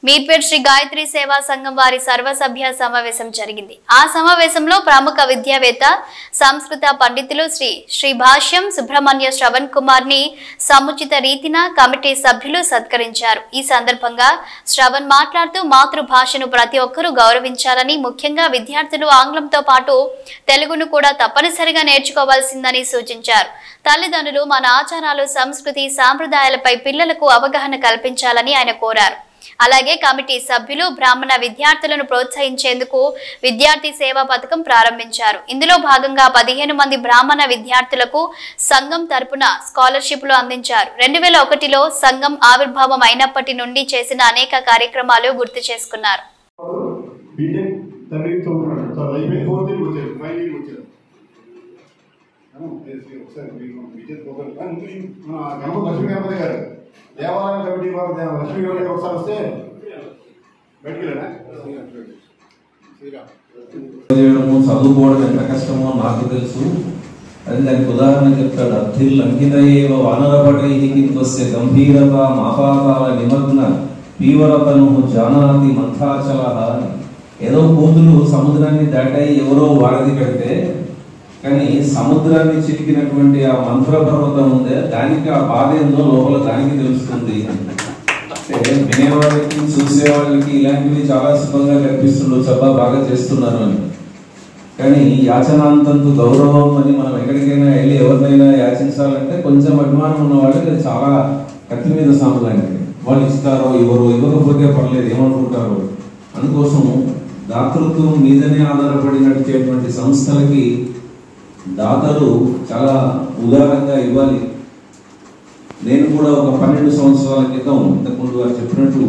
మీర్పేట్ శ్రీ గాయత్రి సేవా సంఘం వారి సర్వసభ్య సమావేశం జరిగింది. ఆ సమావేశంలో ప్రముఖ విద్యావేత్త సంస్కృత పండితులు శ్రీ భాష్యం సుబ్రహ్మణ్య శ్రవణ్ కుమార్ ని సముచిత రీతిన కమిటీ సభ్యులు సత్కరించారు. ఈ సందర్భంగా శ్రవణ్ మాట్లాడుతూ మాతృభాషను ప్రతి ఒక్కరూ గౌరవించాలని, ముఖ్యంగా విద్యార్థులు ఆంగ్లంతో పాటు తెలుగును కూడా తప్పనిసరిగా నేర్చుకోవాల్సిందని సూచించారు. తల్లిదండ్రులు మన ఆచారాలు, సంస్కృతి, సాంప్రదాయాలపై పిల్లలకు అవగాహన కల్పించాలని ఆయన కోరారు. అలాగే కమిటీ సభ్యులు బ్రాహ్మణ విద్యార్థులను ప్రోత్సహించేందుకు విద్యార్థి సేవా పథకం ప్రారంభించారు. ఇందులో భాగంగా 15 మంది బ్రాహ్మణ విద్యార్థులకు సంఘం తరపున స్కాలర్షిప్లు అందించారు. 2001లో సంఘం ఆవిర్భావం అయినప్పటి నుండి చేసిన అనేక కార్యక్రమాలు గుర్తు చేసుకున్నారు. దేవాలయం కమిటీ వారు లక్ష్మీ గారు ఒకసారి వస్తే చదువుకోవడం ఎంత కష్టమో నాకు తెలుసు. అది దానికి ఉదాహరణ చెప్తాడు. అర్థిల్లంకితయేవ వానరపటైహికింత్వస్య గంభీరత మాపాతాల నిమగ్న పీవరతను జానాతి మంథాచలః. ఏదో కోతులు సముద్రాన్ని దాటాయి, ఎవరో వారధి కడితే, కానీ సముద్రాన్ని చిలికినటువంటి ఆ మంత్రపర్వతం ఉందే, దానికి ఆ బాధ ఏందో లోపల దానికి తెలుస్తుంది. అంటే వినేవాళ్ళకి, చూసేవాళ్ళకి ఇలాంటివి చాలా సుఖంగా కనిపిస్తుండొచ్చు, అబ్బా బాగా చేస్తున్నారు అని. కానీ యాచనాంతంతో గౌరవం అని మనం ఎక్కడికైనా వెళ్ళి ఎవరినైనా యాచించాలంటే కొంచెం అభిమానం ఉన్న వాళ్ళకి అది చాలా కత్తి మీద సాము లాంటిది. వాళ్ళు ఇస్తారో ఇవ్వరు, ఇవ్వకపోతే పర్లేదు ఏమనుకుంటారు. అందుకోసం దాతృత్వం మీదనే ఆధారపడినటువంటి సంస్థలకి దాతలు చాలా ఉదారంగా ఇవ్వాలి. నేను కూడా ఒక 12 సంవత్సరాల క్రితం ఇంతకుముందు వారు చెప్పినట్టు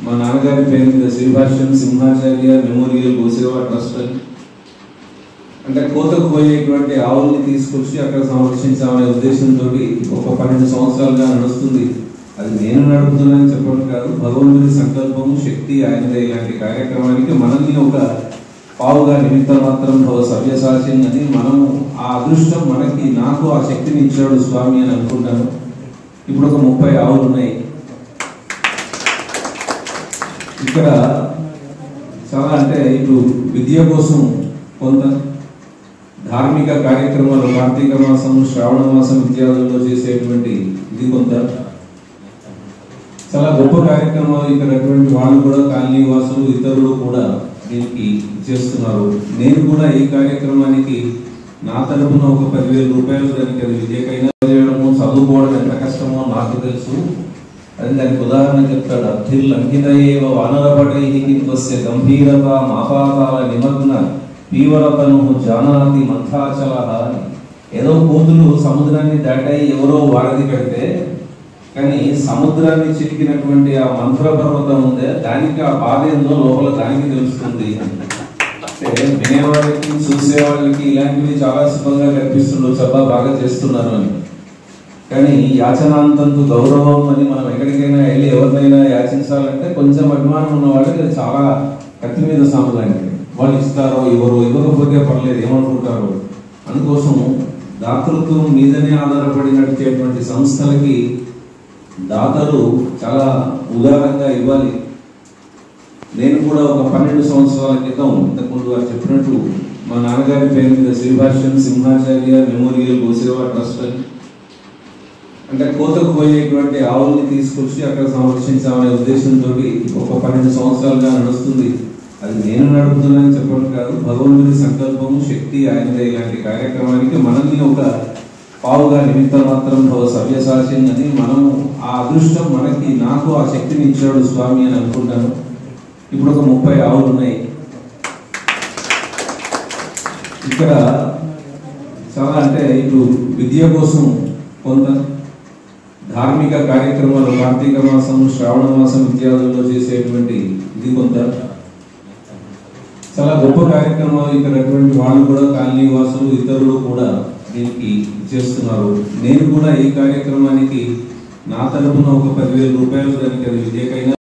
మా నాన్నగారి పేరు మీద శ్రీ భాష్యం సింహాచార్య మెమోరియల్ గోసేవా ట్రస్ట్ అంటే కోతకు పోయేటువంటి ఆవుల్ని తీసుకొచ్చి అక్కడ సంరక్షించాలనే ఉద్దేశంతో ఒక 12 సంవత్సరాలుగా నడుస్తుంది. అది నేను నడుపుతున్నానని చెప్పడం కాదు, భగవంతుడి సంకల్పము, శక్తి ఆయనదే. ఇలాంటి కార్యక్రమానికి మనల్ని ఒక పావుగా నిమిత్త మాత్రం భవ సవ్యసాచిన్ అని మనము ఆ అదృష్టం మనకి, నాకు ఆ శక్తిని ఇచ్చాడు స్వామి అని అనుకుంటాను. ఇప్పుడు ఒక 30 ఆవులు ఉన్నాయి. ఇక్కడ చాలా అంటే ఇప్పుడు విద్య కోసం కొంత, ధార్మిక కార్యక్రమాలు కార్తీక మాసం, శ్రావణ మాసం ఇత్యాదుల్లో చేసేటువంటి ఇది కొంత, చాలా గొప్ప కార్యక్రమాలు ఇక్కడ వాళ్ళు కూడా, కాలనీ వాసులు ఇతరులు కూడా దీనికి చేస్తున్నారు. నేను కూడా ఈ కార్యక్రమానికి నా తరపున ఒక 10,000 రూపాయలు దానికి అది విద్యకైనా చేయడము, చదువుకోవడం ఎంత కష్టమో నాకు తెలుసు. అది దానికి ఉదాహరణ చెప్తాడు. అర్థిల్లంకితయేవ వానరపటైహికింత్వస్య గంభీరత మాపాతాల నిమగ్న పీవరతను జానాతి మంథాచలః. ఏదో కోతులు సముద్రాన్ని దాటాయి, ఎవరో వారధి కడితే, కానీ సముద్రాన్ని చిలికినటువంటి ఆ మంత్రపర్వతం ఉందే, దానికి ఆ బాధ ఏందో లోపల దానికి తెలుస్తుంది. అంటే వినేవాళ్ళకి, చూసేవాళ్ళకి ఇలాంటివి చాలా సుఖంగా కనిపిస్తుండొచ్చు, అబ్బా బాగా చేస్తున్నారు అని. కానీ యాచనాంతంతో గౌరవం అని మనం ఎక్కడికైనా వెళ్ళి ఎవరినైనా యాచించాలంటే కొంచెం అభిమానం ఉన్న వాళ్ళకి అది చాలా కత్తి మీద సాము లాంటిది. వాళ్ళు ఇస్తారో ఇవ్వరు, ఇవ్వకపోతే పర్లేదు ఏమనుకుంటారు. అందుకోసం దాతృత్వం మీదనే ఆధారపడినటువంటి సంస్థలకి దాతలు చాలా ఉదారంగా ఇవ్వాలి. నేను కూడా ఒక 12 సంవత్సరాల క్రితం ఇంతకుముందు వారు చెప్పినట్టు మా నాన్నగారి పేరు మీద శ్రీ భాష్యం సింహాచార్య మెమోరియల్ గోసేవా ట్రస్ట్ అంటే కోతకు పోయేటువంటి ఆవుల్ని తీసుకొచ్చి అక్కడ సంరక్షించాలనే ఉద్దేశంతో ఒక 12 సంవత్సరాలుగా నడుస్తుంది. అది నేను నడుపుతున్నానని చెప్పడం కాదు, భగవంతుడి సంకల్పము, శక్తి ఆయనదే. ఇలాంటి కార్యక్రమానికి మనల్ని ఒక పావుగా నిమిత్త మాత్రం భవ సవ్యసాచిన్ అని మనము ఆ అదృష్టం మనకి, నాకు ఆ శక్తిని ఇచ్చాడు స్వామి అని అనుకుంటాను. ఇప్పుడు ఒక 30 ఆవులు ఉన్నాయి. ఇక్కడ చాలా అంటే ఇప్పుడు విద్య కోసం కొంత, ధార్మిక కార్యక్రమాలు కార్తీక మాసం, శ్రావణ మాసం ఇత్యాదుల్లో చేసేటువంటి ఇది కొంత, చాలా గొప్ప కార్యక్రమాలు ఇక్కడ వాళ్ళు కూడా, కాలనీ వాసులు ఇతరులు కూడా దీనికి చేస్తున్నారు. నేను కూడా ఈ కార్యక్రమానికి నా తరపున ఒక 10,000 రూపాయలు దానికి అది విద్యకైనా